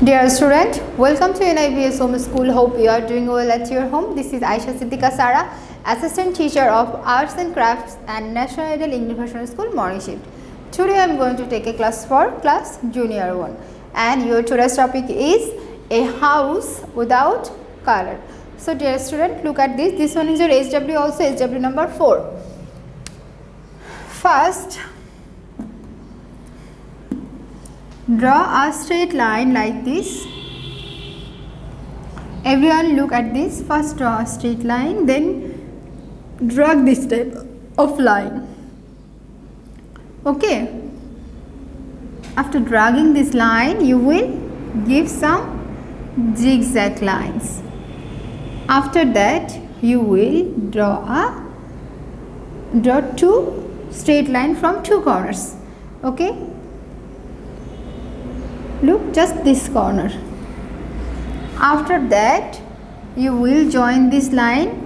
Dear student, welcome to NIVS Home School. Hope you are doing well at your home. This is Ayesha Siddiqua Sara, Assistant Teacher of Arts and Crafts and National Ideal English National School, Morning Shift. Today I am going to take a class for class Junior 1, and your today's topic is a house without color. So dear student, look at this. This one is your HW, also HW number 4. First, draw a straight line like this. Everyone look at this. First draw a straight line, then drag this type of line. Okay. After dragging this line, you will give some zigzag lines. After that, you will draw two straight line from two corners. Okay. Look, just this corner. After that, you will join this line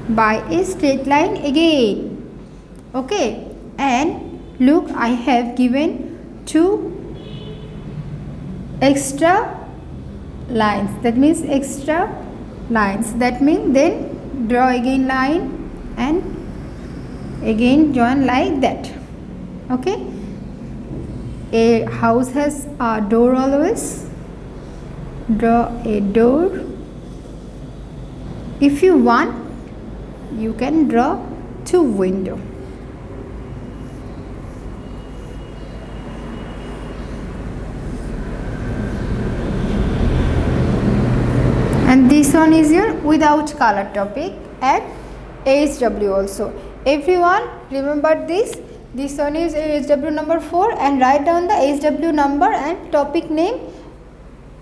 by a straight line again. Okay, and look, I have given two extra lines. That means extra lines. That means then draw again line and again join like that. Okay. A house has a door always. Draw a door. If you want, you can draw two windows. And this one is your without color topic at HW also. Everyone remember this. This one is HW number 4, and write down the HW number and topic name,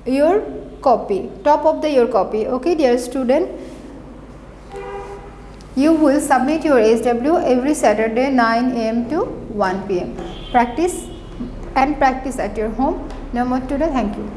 your copy, top of your copy. Okay, dear student, you will submit your HW every Saturday 9 AM to 1 PM. Practice at your home. No more today. Thank you.